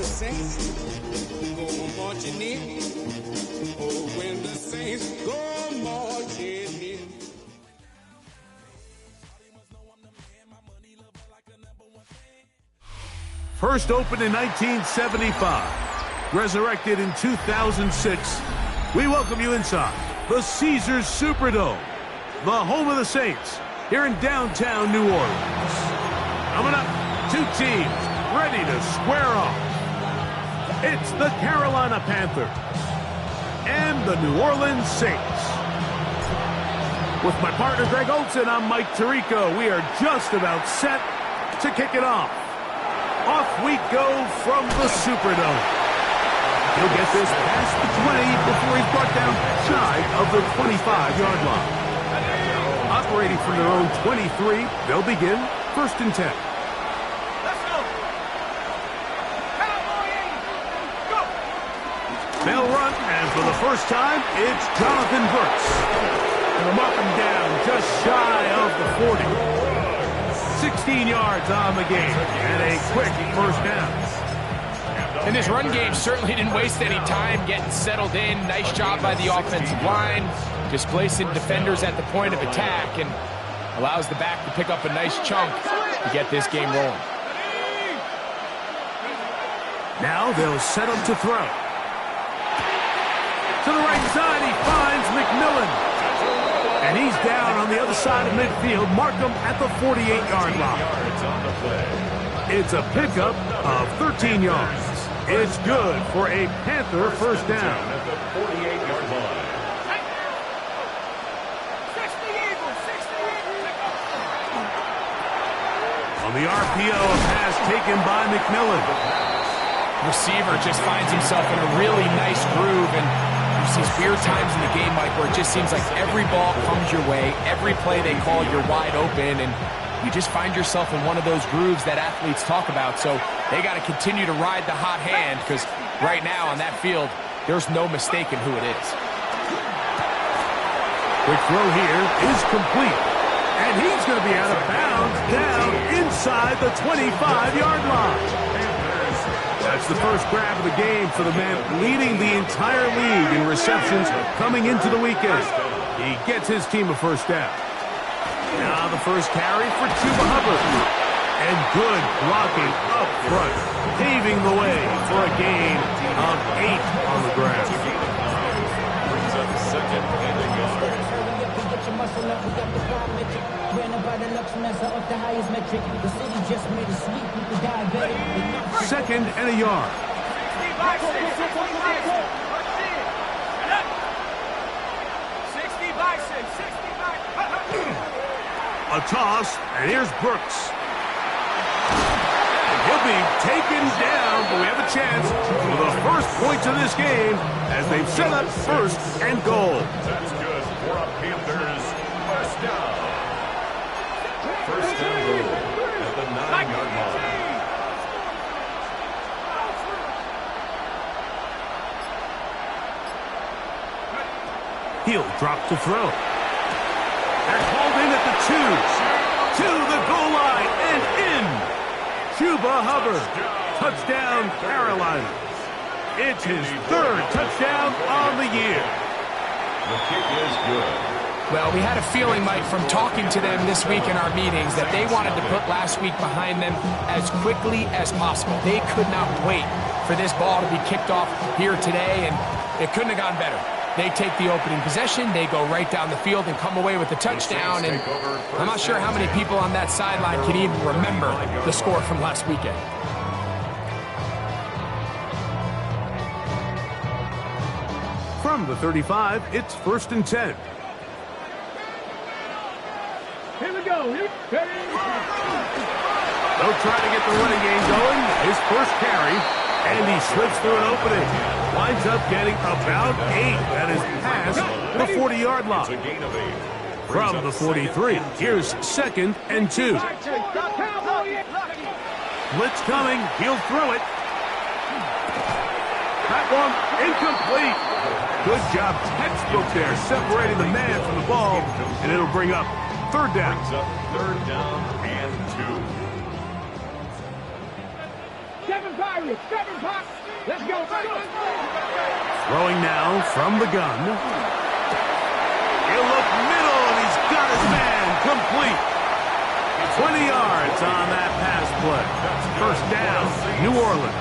Saints go marching in. Oh, when the Saints go marching in. First opened in 1975, resurrected in 2006. We welcome you inside the Caesars Superdome, the home of the Saints, here in downtown New Orleans. Coming up, two teams ready to square off. It's the Carolina Panthers and the New Orleans Saints. With my partner Greg Olson, I'm Mike Tirico. We are just about set to kick it off. Off we go from the Superdome. He'll get this past the 20 before he's brought down shy of the 25-yard line. Operating from their own 23, they'll begin 1st and 10. They'll run, and for the first time, it's Jonathan Brooks. And they'll mark him down just shy of the 40. 16 yards on the game, and a quick first down. And this run game certainly didn't waste any time getting settled in. Nice job by the offensive line, displacing defenders at the point of attack, and allows the back to pick up a nice chunk to get this game rolling. Now they'll set him to throw. To the right side, he finds McMillan. And he's down on the other side of midfield. Mark him at the 48-yard line. It's a pickup of 13 yards. It's good for a Panther first down. At the 48-yard line. On the RPO, a pass taken by McMillan. Receiver just finds himself in a really nice groove, and there's these weird times in the game, Mike, where it just seems like every ball comes your way, every play they call, you're wide open, and you just find yourself in one of those grooves that athletes talk about. So they got to continue to ride the hot hand, because right now on that field, there's no mistaking who it is. Quick throw here is complete, and he's going to be out of bounds down inside the 25-yard line. That's the first grab of the game for the man leading the entire league in receptions coming into the weekend. He gets his team a first down. Now the first carry for Chuba Hubbard. And good blocking up front, paving the way for a gain of 8 on the ground. Brings up second and a yard. Second and a yard. A toss, and here's Brooks. He'll be taken down, but we have a chance for the first points of this game as they've set up 1st and goal. That's good for a Panthers first down. First down goal at the 9-yard line. He'll drop to throw. They're called in at the 2. To the goal line and in. Chuba Hubbard. Touchdown, Carolina. It's his 3rd touchdown on the year. The kick is good. Well, we had a feeling, Mike, from talking to them this week in our meetings that they wanted to put last week behind them as quickly as possible. They could not wait for this ball to be kicked off here today, and it couldn't have gone better. They take the opening possession, they go right down the field and come away with the touchdown, and I'm not sure how many people on that sideline can even remember the score from last weekend. From the 35, it's 1st and 10. Here we go. They'll try to get the running game going. His first carry, and he slips through an opening. Winds up getting about 8. That is past the 40-yard line. It's a gain of 8. From the 43, here's 2nd and 2. Blitz coming. He'll throw it. That one incomplete. Good job, textbook there, separating the man from the ball, and it'll bring up 3rd down. Brings up 3rd down and 2. Seven Pirates. Let's go. Throwing now from the gun. He'll look middle, and he's got his man complete. 20 yards on that pass play. First down, New Orleans.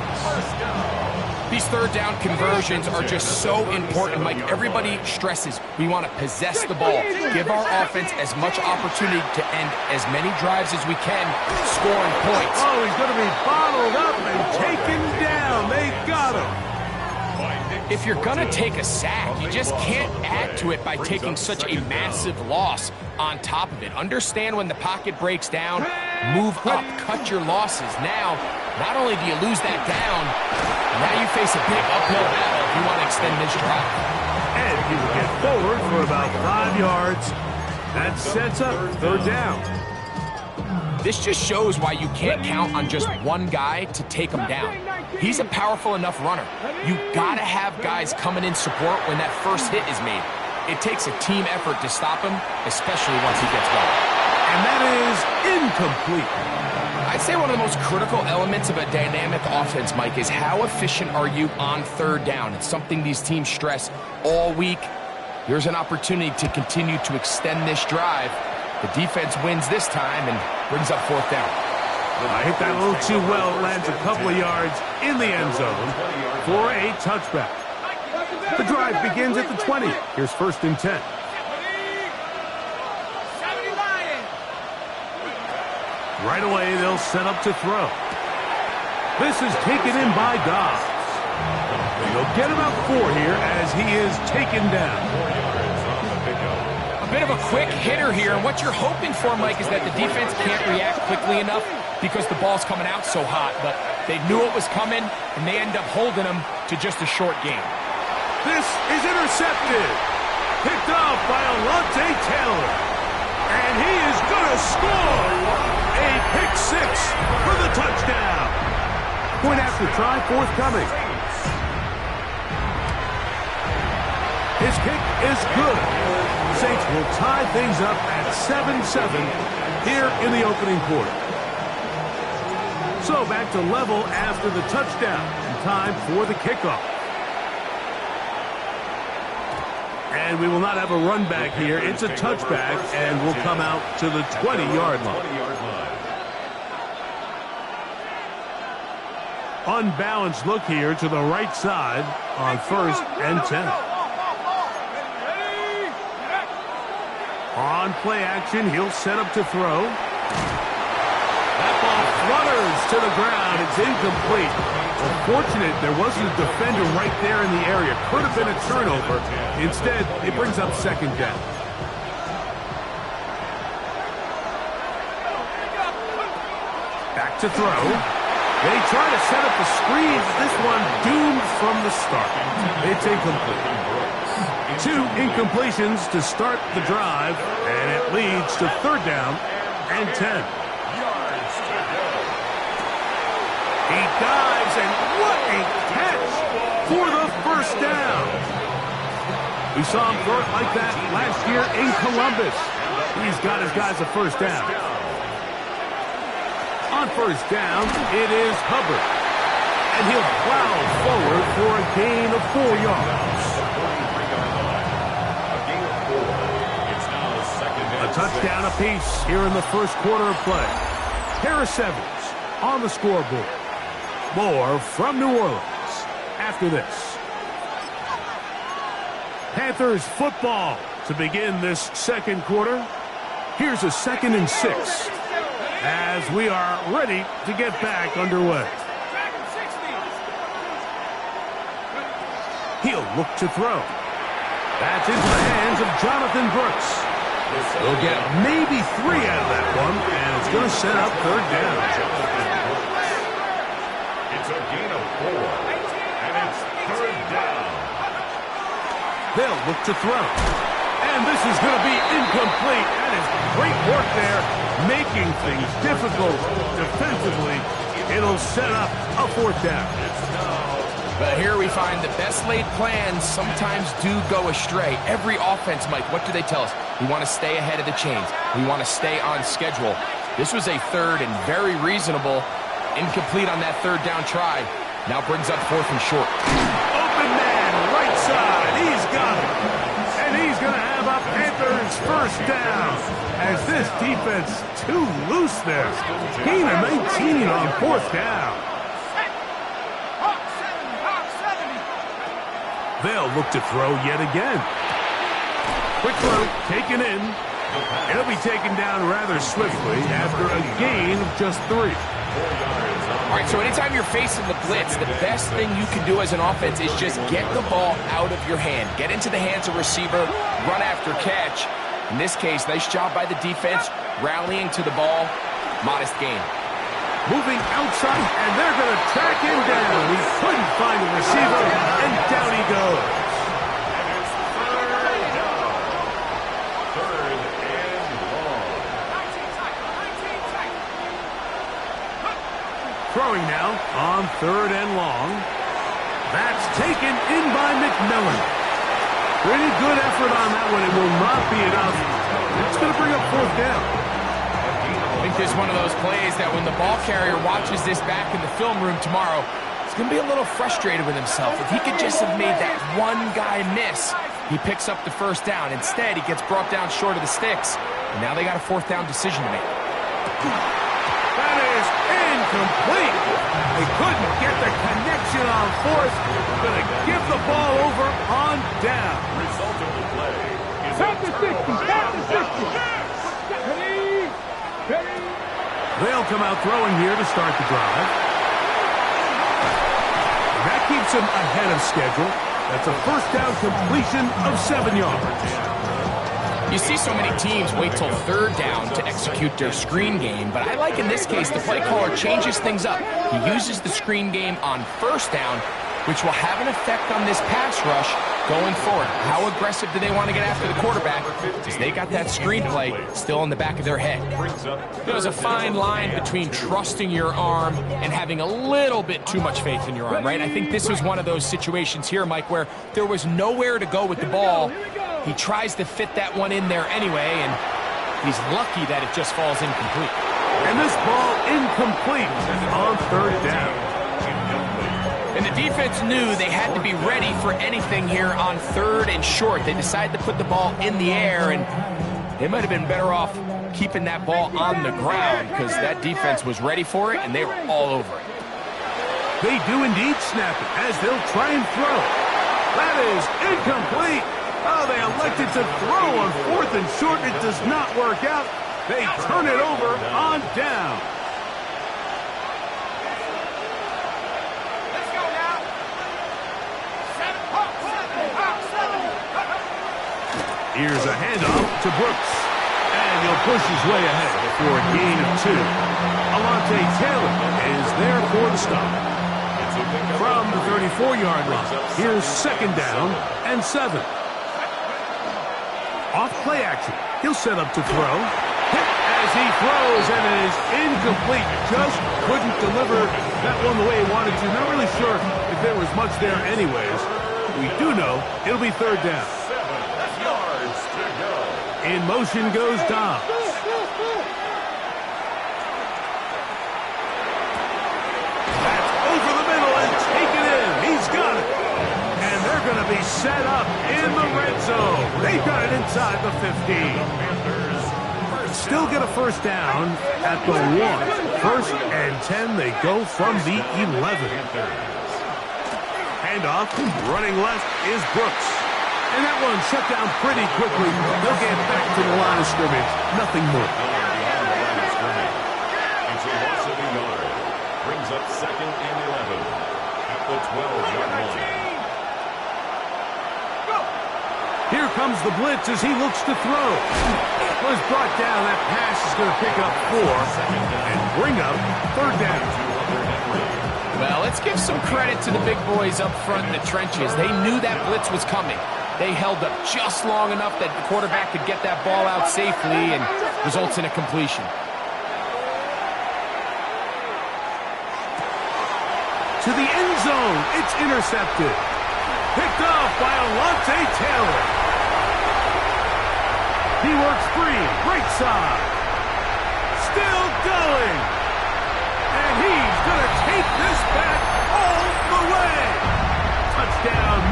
These third down conversions are just so important, Mike. Everybody stresses we want to possess the ball, give our offense as much opportunity to end as many drives as we can, scoring points. Oh, he's going to be bottled up and taken down. They got him. If you're going to take a sack, you just can't add to it by taking such a massive loss on top of it. Understand when the pocket breaks down, move up, cut your losses. Now, not only do you lose that down, now you face a big uphill battle if you want to extend this drive. And he will get forward for about 5 yards. That sets up third down. This just shows why you can't count on just one guy to take him down. He's a powerful enough runner. You got to have guys coming in support when that first hit is made. It takes a team effort to stop him, especially once he gets going. And that is incomplete. I'd say one of the most critical elements of a dynamic offense, Mike, is how efficient are you on third down. It's something these teams stress all week. Here's an opportunity to continue to extend this drive. The defense wins this time and brings up fourth down. I hit that a little too well. It lands a couple of yards in the end zone for a touchback. The drive begins at the 20. Here's first and 10. Right away, they'll set up to throw. This is taken in by Dobbs. They'll get about 4 here as he is taken down. A bit of a quick hitter here, and what you're hoping for, Mike, is that the defense can't react quickly enough because the ball's coming out so hot, but they knew it was coming, and they end up holding them to just a short game. This is intercepted. Picked off by Alontae Taylor. And he is going to score. A pick six for the touchdown. Point after try, forthcoming. His kick is good. Saints will tie things up at 7-7 here in the opening quarter. So back to level after the touchdown. And time for the kickoff. And we will not have a run back here. It's a touchback, and we'll come out to the 20-yard line. Unbalanced look here to the right side on first and 10. On play action, he'll set up to throw. That ball flutters to the ground. It's incomplete. Well, fortunate there wasn't a defender right there in the area. Could have been a turnover. Instead, it brings up second down. Back to throw. They try to set up the screen, but this one doomed from the start. It's incomplete. 2 incompletions to start the drive, and it leads to third down and 10. He dives, and what a catch for the first down. We saw him throw it like that last year in Columbus. He's got his guys a first down. On first down, it is Hubbard. And he'll plow forward for a gain of 4 yards. A touchdown apiece here in the first quarter of play. Harris Evans on the scoreboard. More from New Orleans after this. Panthers football to begin this second quarter. Here's a 2nd and 6 as we are ready to get back underway. He'll look to throw. That's into the hands of Jonathan Brooks. He'll get maybe 3 out of that one, and it's going to set up third down. It's a gain of 4, and it's third down. They'll look to throw. And this is going to be incomplete. That is great work there, making things difficult defensively. It'll set up a fourth down. But here we find the best laid plans sometimes do go astray. Every offense, Mike, what do they tell us? We want to stay ahead of the chains. We want to stay on schedule. This was a third and very reasonable Incomplete on that third down try. Now brings up 4th and short. Open man, right side. He's got it. And he's going to have a Panthers first down. As this defense too loose there. Gain of 19 on 4th down. They'll look to throw yet again. Quick throw, taken in. It'll be taken down rather swiftly after a gain of just 3. All right, so anytime you're facing the blitz, the best thing you can do as an offense is just get the ball out of your hand. Get into the hands of receiver, run after catch. In this case, nice job by the defense, rallying to the ball. Modest gain. Moving outside, and they're going to track him down. He couldn't find a receiver, and down he goes. Throwing now on 3rd and long. That's taken in by McMillan. Pretty good effort on that one. It will not be enough. It's going to bring up 4th down. I think this is one of those plays that when the ball carrier watches this back in the film room tomorrow, he's going to be a little frustrated with himself. If he could just have made that one guy miss, he picks up the first down. Instead, he gets brought down short of the sticks. And now they got a 4th down decision to make. That is incomplete. They couldn't get the connection on 4th. Going to give the ball over on down. Result of the play is Count to 60. Count to 60. They'll come out throwing here to start the drive. That keeps them ahead of schedule. That's a first down completion of 7 yards. You see so many teams wait till 3rd down to execute their screen game, but I like in this case the play caller changes things up. He uses the screen game on 1st down, which will have an effect on this pass rush going forward. How aggressive do they want to get after the quarterback? Because they got that screenplay still in the back of their head. There's a fine line between trusting your arm and having a little bit too much faith in your arm, right? I think this was one of those situations here, Mike, where there was nowhere to go with the ball. He tries to fit that one in there anyway, and he's lucky that it just falls incomplete. And this ball incomplete on 3rd down. And the defense knew they had to be ready for anything here on 3rd and short. They decided to put the ball in the air, and they might have been better off keeping that ball on the ground because that defense was ready for it, and they were all over it. They do indeed snap it as they'll try and throw. That is incomplete. Oh, they elected to throw on 4th and short. It does not work out. They turn it over on down. Here's a handoff to Brooks. And he'll push his way ahead for a gain of 2. Alontae Taylor is there for the stop. From the 34-yard line, here's 2nd down and 7. Off play action. He'll set up to throw. Hit as he throws, and it is incomplete. Just couldn't deliver that one the way he wanted to. Not really sure if there was much there anyways. We do know it'll be 3rd down. In motion goes Dobbs. That's over the middle and taken in. He's got it. And they're going to be set up in the red zone. They've got it inside the 15. Still get a first down at the 1. 1st and 10. They go from the 11. Handoff. Running left is Brooks. And that one shut down pretty quickly. They'll get back to the line of scrimmage. Nothing more. It's a loss of a yard. Brings up 2nd and 11 at the 12-yard line. Here comes the blitz as he looks to throw. Was brought down. That pass is going to pick up 4 and bring up 3rd down. Well, let's give some credit to the big boys up front in the trenches. They knew that blitz was coming. They held up just long enough that the quarterback could get that ball out safely and results in a completion. To the end zone. It's intercepted. Picked off by Alontae Taylor. He works free. Right side. Still going. And he's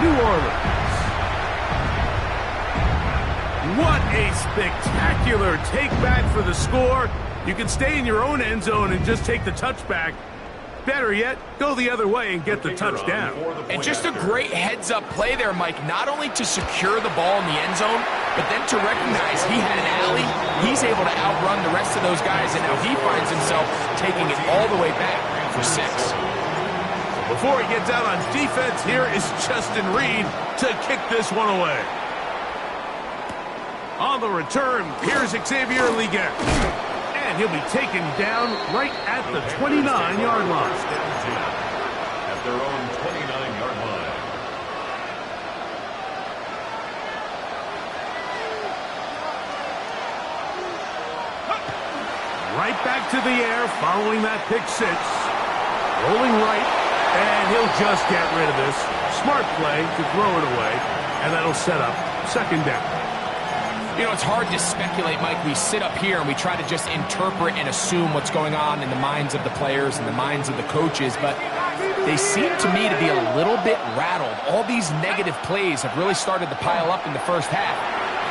New Orleans. What a spectacular take back for the score. You can stay in your own end zone and just take the touchback. Better yet, go the other way and get the touchdown. And just a great heads-up play there, Mike, not only to secure the ball in the end zone, but then to recognize he had an alley. He's able to outrun the rest of those guys, and now he finds himself taking it all the way back for 6. Before he gets out on defense, here is Justin Reed to kick this one away. On the return, here's Xavier Leggett. And he'll be taken down right at the 29-yard line. At their own 29-yard line. Right back to the air following that pick 6. Rolling right, and he'll just get rid of this. Smart play to throw it away, and that'll set up second down. You know, it's hard to speculate, Mike. We sit up here and we try to just interpret and assume what's going on in the minds of the players and the minds of the coaches, but they seem to me to be a little bit rattled. All these negative plays have really started to pile up in the first half.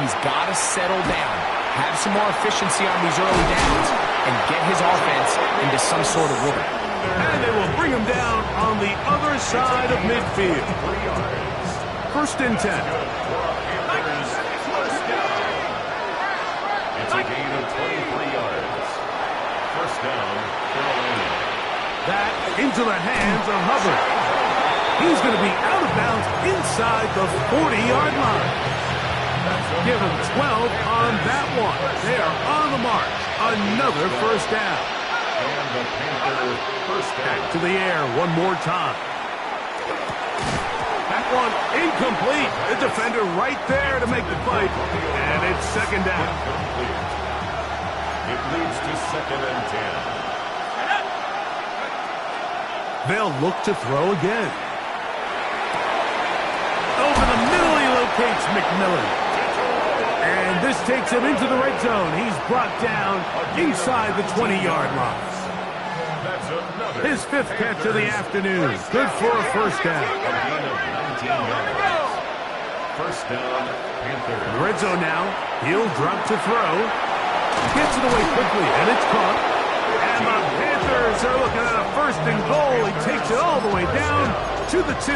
He's got to settle down, have some more efficiency on these early downs, and get his offense into some sort of rhythm. And they will bring him down on the other side of midfield. First and 10. It's a gain of 23 yards. First down, Carolina. That into the hands of Hubbard. He's going to be out of bounds inside the 40-yard line. Give him 12 on that one. They are on the march. Another first down. And the Panthers first down. Back to the air one more time. That one incomplete. The defender right there to make the fight. And it's second down. Incomplete. It leads to second and 10. They'll look to throw again. Over the middle, he locates McMillan. And this takes him into the red zone. He's brought down inside the 20-yard line. His 5th catch of the afternoon. Good for a first down. A gain of 19 yards. First down, Panthers. In the red zone now. He'll drop to throw. Gets it away quickly, and it's caught. And the Panthers are looking at a first and goal. He takes it all the way down to the 2.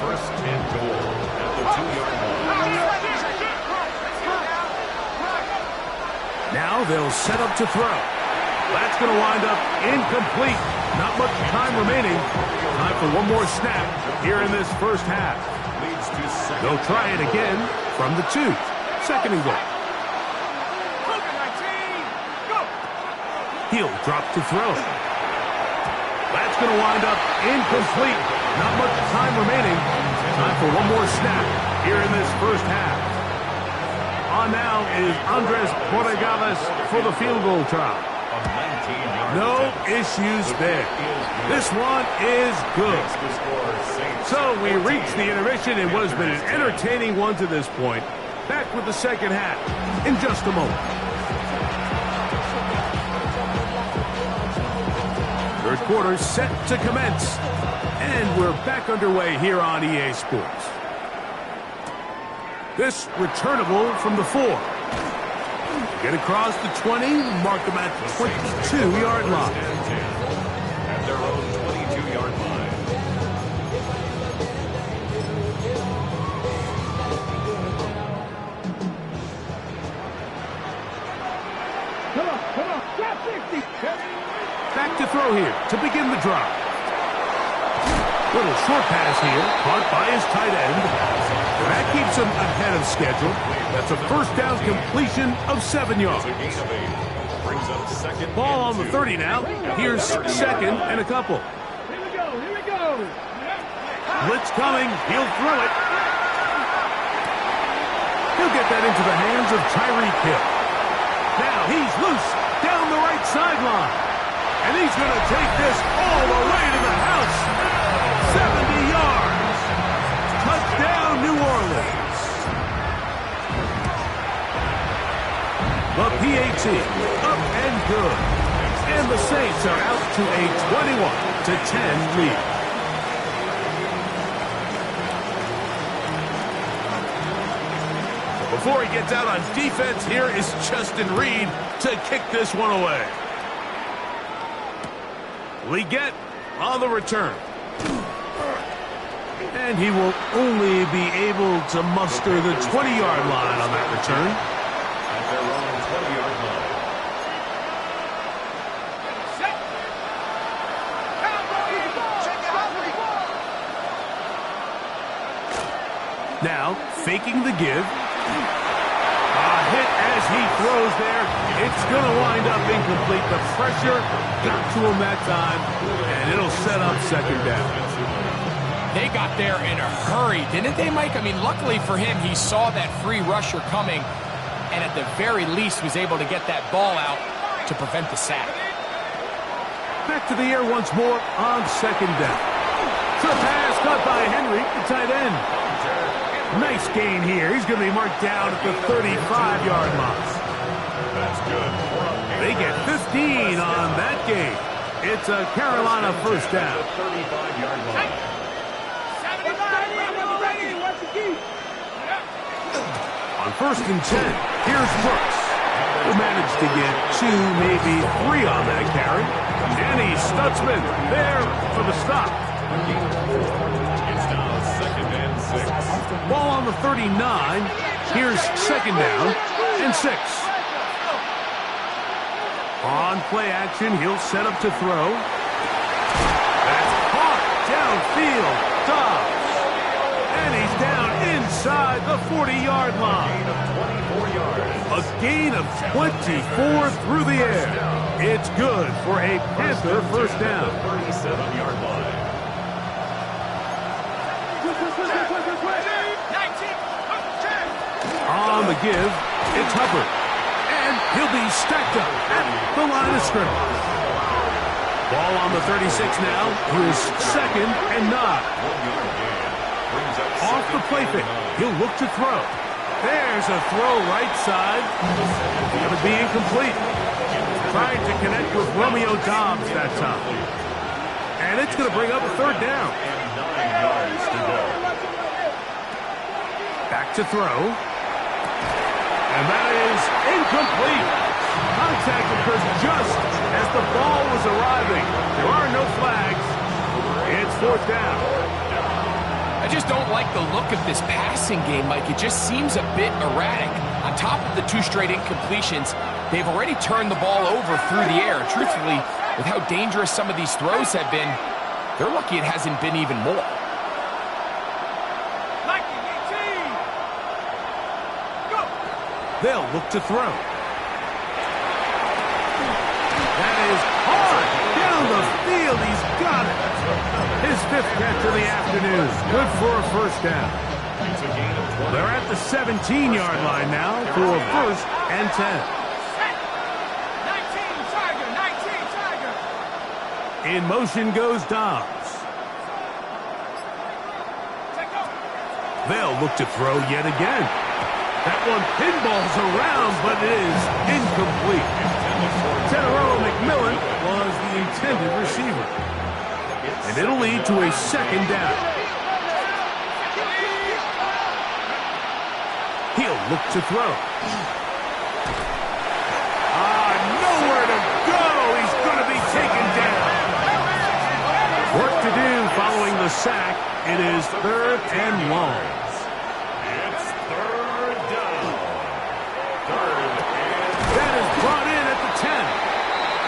First and goal at the 2-yard line. Now they'll set up to throw. That's going to wind up incomplete. Not much time remaining. Time for one more snap here in this first half. Leads to second. They'll try it again from the 2. Second and goal. He'll drop to throw. That's going to wind up incomplete. Not much time remaining. Time for one more snap here in this first half. On now is Andres Borregales for the field goal try. No issues there. This one is good. So we reach the intermission in what has been an entertaining one to this point. Back with the second half in just a moment. Third quarter set to commence. And we're back underway here on EA Sports. This returnable from the 4. Get across the 20, mark them at the 22-yard line. At their own 22-yard line. Come on, grab 50. Back to throw here to begin the drive. Little short pass here, caught by his tight end. And that keeps him ahead of schedule. That's a first down completion of 7 yards. Brings up second. Ball on the 30 now. Here's second and a couple. Here we go. Blitz coming. He'll throw it. He'll get that into the hands of Tyreek Hill. Now he's loose down the right sideline. And he's going to take this all the way to the house. 70 yards. Touchdown, New Orleans. The PAT up and good. And the Saints are out to a 21-10 lead. Before he gets out on defense, here is Justin Reed to kick this one away. Leggett on the return. And he will only be able to muster the 20-yard line on that return. At their own 20-yard line. Now, faking the give. A hit as he throws there. It's going to wind up incomplete. The pressure got to him that time, and it'll set up second down. They got there in a hurry, didn't they, Mike? I mean, luckily for him, he saw that free rusher coming, and at the very least was able to get that ball out to prevent the sack. Back to the air once more on second down. To the pass caught by Henry, the tight end. Nice gain here. He's going to be marked down at the 35-yard line. That's good. They get 15 on that game. It's a Carolina first down. 35-yard line. On first and 10, here's Brooks, who managed to get 2, maybe 3 on that carry. Danny Stutzman there for the stop. It's now second and 6. Ball on the 39. Here's second down and 6. On play action, he'll set up to throw. That's caught downfield. Dobbs. And he's down inside the 40-yard line. A gain of 24 through the air. It's good for a Panther first down. 37-yard line. On the give, it's Hubbard. And he'll be stacked up at the line of scrimmage. Ball on the 36 now. Here's second and 9. Off the play fake. He'll look to throw. There's a throw right side. Going to be incomplete. Trying to connect with Romeo Dobbs that time. And it's going to bring up a third down. 9 yards to go. Back to throw. And that is incomplete. Contact occurs just as the ball was arriving. There are no flags. It's fourth down. I just don't like the look of this passing game, Mike. It just seems a bit erratic. On top of the 2 straight incompletions, they've already turned the ball over through the air. Truthfully, with how dangerous some of these throws have been, they're lucky it hasn't been even more. They'll look to throw. That is hard down the field. He's got it. His 5th catch of the afternoon. Good for a first down. They're at the 17-yard line now for a first and 10. In motion goes Dobbs. They'll look to throw yet again. That one pinballs around, but it is incomplete. Tenero McMillan was the intended receiver. And it'll lead to a second down. He'll look to throw. Nowhere to go. He's going to be taken down. Work to do following the sack. It is third and long. It's third down. That is brought in at the 10.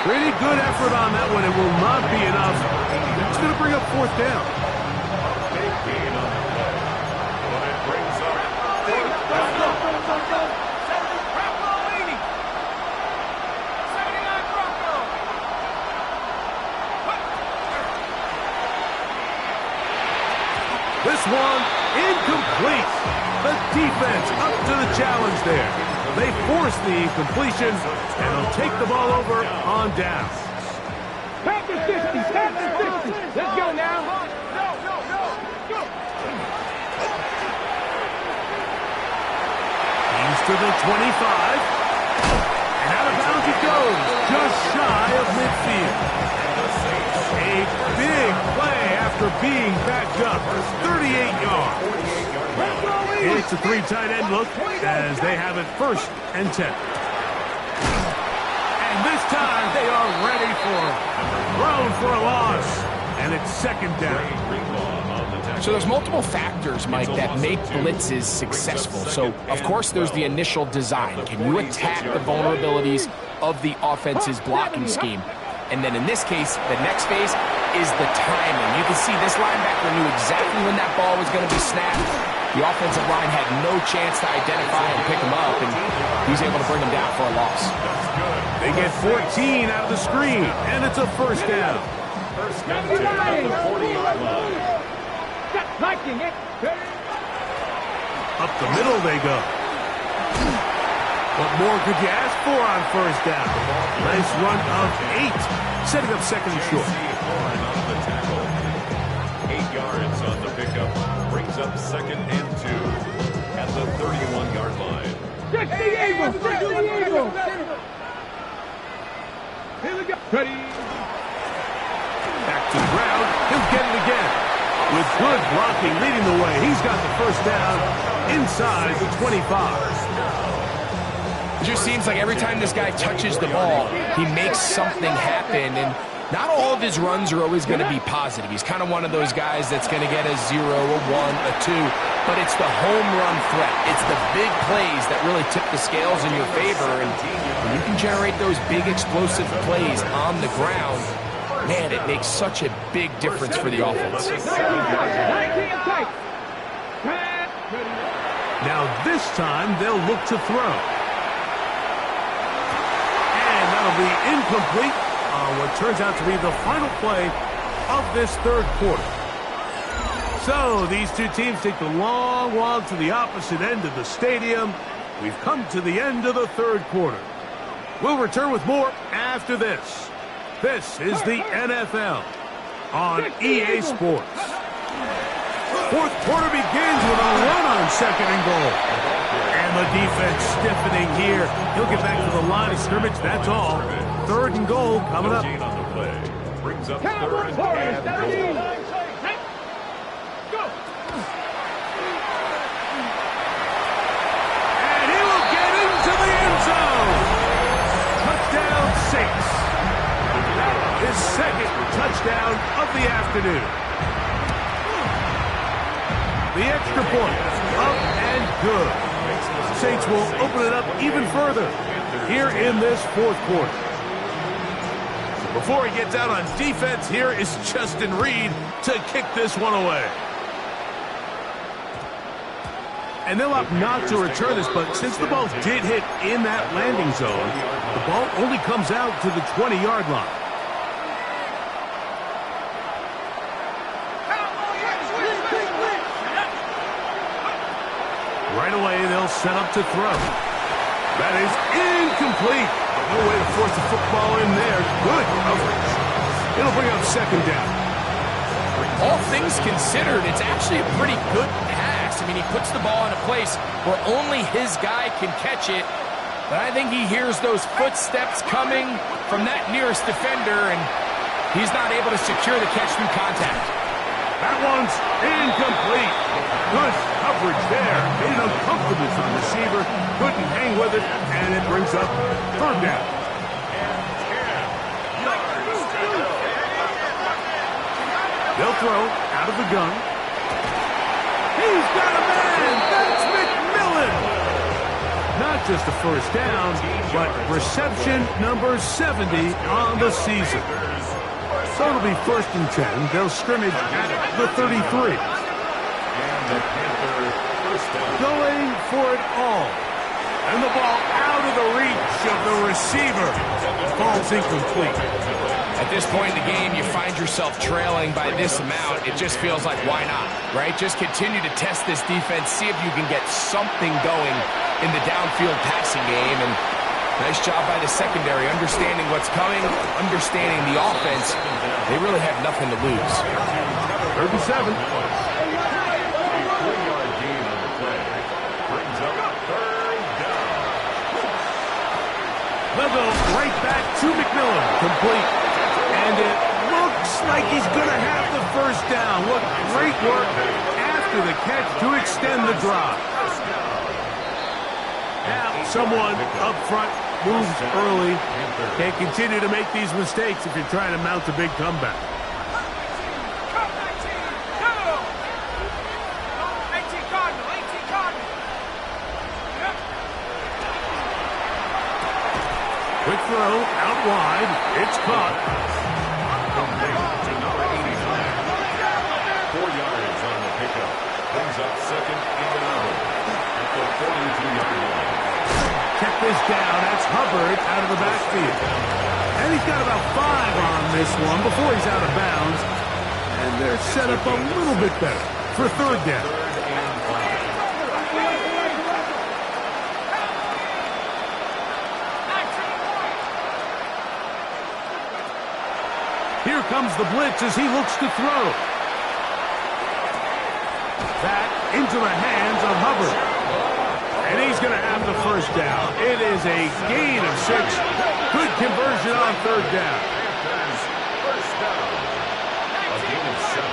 Pretty good effort on that one. It will not be enough. It's going to bring up fourth down. Big gain on the play. But it brings up fourth down. This one incomplete. The defense up to the challenge there. They force the incompletion, and they'll take the ball over on down. Panther 60, Panther 60. Let's go now. He's to the 25. And out of bounds it goes, just shy of midfield. A big play after being backed up. 38 yards. It's a 3 tight end look as they have it 1st and 10. And this time they are ready for it. Thrown for a loss. And it's 2nd down. So there's multiple factors, Mike, that make blitzes successful. So, of course, there's the initial design. Can you attack the vulnerabilities of the offense's blocking scheme? And then in this case, the next phase is the timing. You can see this linebacker knew exactly when that ball was going to be snapped. The offensive line had no chance to identify and pick him up, and he's able to bring him down for a loss. They get 14 out of the screen, and it's a 1st down. First down to the 40-yard line. Up the middle they go. What more could you ask for on 1st down? Nice run of 8, setting up 2nd and short. 8 yards on the pickup, brings up 2nd and 2 at the 31-yard line. Check the Eagles! Check the Eagles! Here we go. Ready. Back to the ground. He'll get it again. With good blocking leading the way, he's got the 1st down inside the 25. It just seems like every time this guy touches the ball, he makes something happen. And not all of his runs are always going to be positive. He's kind of one of those guys that's going to get a 0, a 1, a 2. But it's the home run threat. It's the big plays that really tip the scales in your favor. And when you can generate those big explosive plays on the ground, man, it makes such a big difference for the offense. Now this time they'll look to throw. And that'll be incomplete on what turns out to be the final play of this 3rd quarter. So these two teams take the long walk to the opposite end of the stadium. We've come to the end of the 3rd quarter. We'll return with more after this. This is the NFL on EA Sports. 4th quarter begins with a run on 2nd and goal. And the defense stiffening here. He'll get back to the line of scrimmage, that's all. 3rd and goal coming up. Brings up 3rd and goal. And he will get into the end zone. Touchdown Saints. His 2nd touchdown of the afternoon. The extra point, up and good. Saints will open it up even further here in this 4th quarter. Before he gets out on defense, here is Justin Reed to kick this one away. And they'll opt not to return this, but since the ball did hit in that landing zone, the ball only comes out to the 20-yard line. Right away, they'll set up to throw. That is incomplete. No way to force the football in there. Good coverage. It'll bring up 2nd down. All things considered, it's actually a pretty good pass. I mean, he puts the ball in a place where only his guy can catch it. But I think he hears those footsteps coming from that nearest defender, and he's not able to secure the catch through contact. That one's incomplete. Good coverage there. Made it uncomfortable for the receiver. Couldn't hang with it, and it brings up 3rd down. They'll throw out of the gun. He's got a man. That's McMillan. Not just a 1st down, but reception number 70 on the season. So it'll be 1st and 10. They'll scrimmage at the 33. Going for it all. And the ball out of the reach of the receiver. Ball's incomplete. At this point in the game, you find yourself trailing by this amount. It just feels like, why not, right? Just continue to test this defense, see if you can get something going in the downfield passing game. And nice job by the secondary, understanding what's coming, understanding the offense. They really have nothing to lose. 3rd and 7. They'll go right back to McMillan. Complete. And it looks like he's going to have the 1st down. What great work after after the catch to extend the drive. Now, someone up front moves early. Can't continue to make these mistakes if you're trying to mount a big comeback. Quick throw, out wide. It's caught. Complete to number 85. 4 yards on the pickup. Brings up second and 11 at the 42-yard line. Check this down. That's Hubbard out of the backfield. And he's got about 5 on this one before he's out of bounds. And they're set up a little bit better for third down. Here comes the blitz as he looks to throw. That into the hands of Hubbard. And he's going to have the first down. It is a gain of 6. Good conversion on third down. First down. A gain of 7.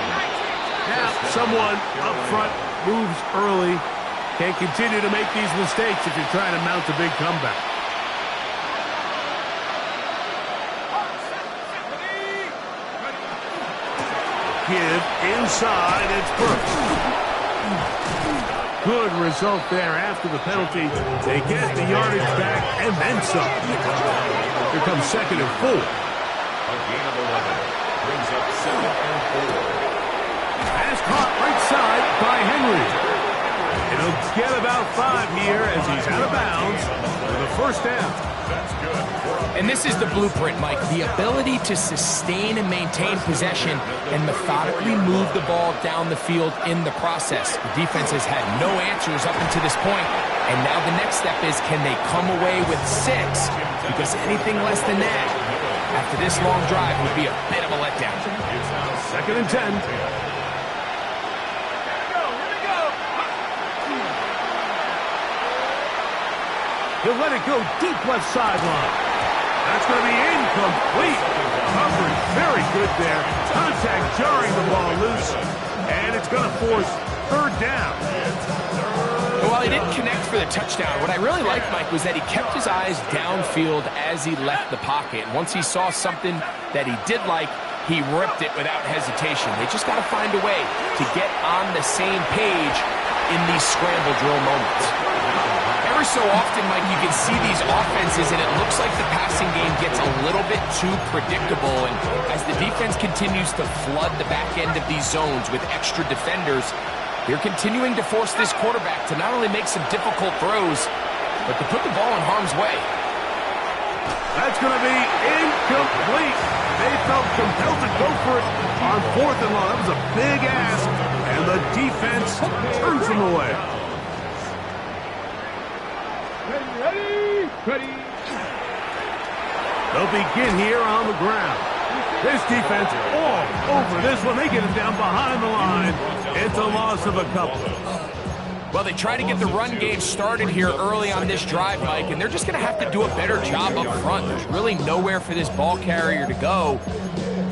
Now, someone up front moves early. Can't continue to make these mistakes if you're trying to mount a big comeback. Give inside, it's Burks. Good result there after the penalty. They get the yardage back and then some. Here comes second and 4. A gain of 11. Brings up second and 4. Pass caught right side by Henry. It'll get about 5 here as he's out of bounds for the first down. That's good. And this is the blueprint, Mike. The ability to sustain and maintain possession and methodically move the ball down the field in the process. The defense has had no answers up until this point, and now the next step is, can they come away with 6? Because anything less than that, after this long drive, would be a bit of a letdown. Second and 10. He'll let it go deep left sideline. That's going to be incomplete. Coverage very good there. Contact jarring the ball loose. And it's going to force third down. While he didn't connect for the touchdown, what I really liked, Mike, was that he kept his eyes downfield as he left the pocket. And once he saw something that he did like, he ripped it without hesitation. They just got to find a way to get on the same page in these scramble drill moments. Every so often, Mike, you can see these offenses, and it looks like the passing game gets a little bit too predictable. And as the defense continues to flood the back end of these zones with extra defenders, they're continuing to force this quarterback to not only make some difficult throws, but to put the ball in harm's way. That's going to be incomplete. They felt compelled to go for it on 4th and long. That was a big ask, and the defense turns them away. Ready. They'll begin here on the ground. This defense all over this one. They get him down behind the line. It's a loss of a couple. Well, they try to get the run game started here early on this drive, Mike, and they're just going to have to do a better job up front. There's really nowhere for this ball carrier to go.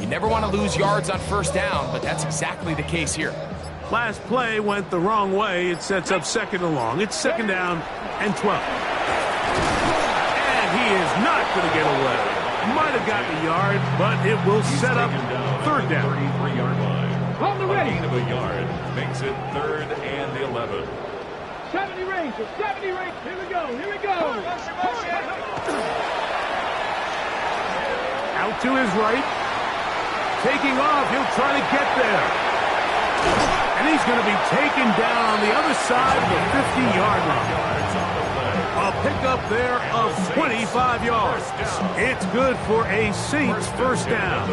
You never want to lose yards on first down, but that's exactly the case here. Last play went the wrong way. It sets up second and long. It's second down and 12. And he is not going to get away. Might have gotten a yard, but it will set up third down. 33-yard line. On the ready. A gain of a yard makes it 3rd and 11. 70 range. Here we go. Out to his right. Taking off. He'll try to get there. And he's going to be taken down on the other side of the 50-yard line. A pickup there of 25 yards. It's good for a Saints first down.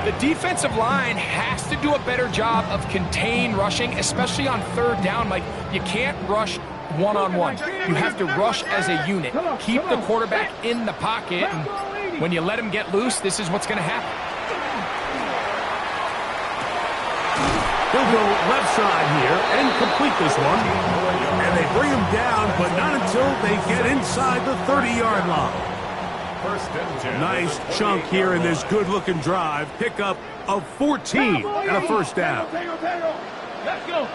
The defensive line has to do a better job of contain rushing, especially on third down. Like, you can't rush one-on-one. You have to rush as a unit. Keep the quarterback in the pocket, and when you let him get loose, this is what's going to happen. He'll go left side here and complete this one. And they bring him down, but not until they get inside the 30-yard line. Nice chunk here in this good-looking drive. Pickup of 14 and a first down. Let's go.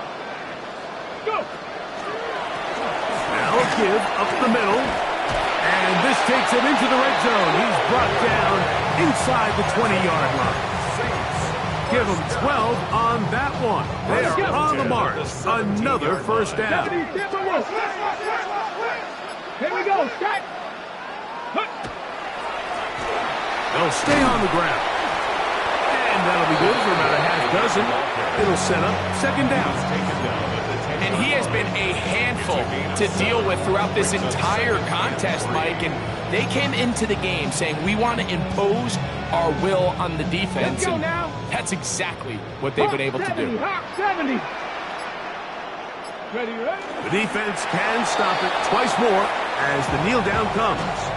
Go. Now a give up the middle. And this takes him into the red zone. He's brought down inside the 20-yard line. Give him 12 on that one. They are on the mark. Another first down. Here we go. Strike. They'll stay on the ground. And that'll be good for about a half dozen. It'll set up second down. And he has been a handful to deal with throughout this entire contest, Mike. And they came into the game saying, we want to impose our will on the defense. And that's exactly what they've been able to do. 70. Ready, ready? The defense can stop it twice more as the kneel down comes.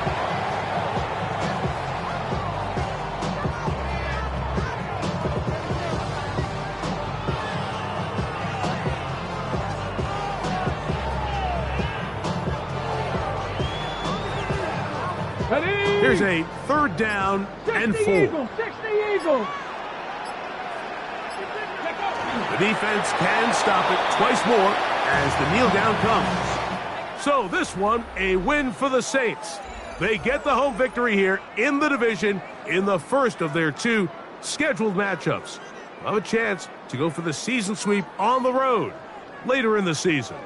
Here's a third down and 4. Eagle, 60 Eagle. The defense can stop it twice more as the kneel down comes. So this one, a win for the Saints. They get the home victory here in the division in the first of their 2 scheduled matchups. They'll have a chance to go for the season sweep on the road later in the season.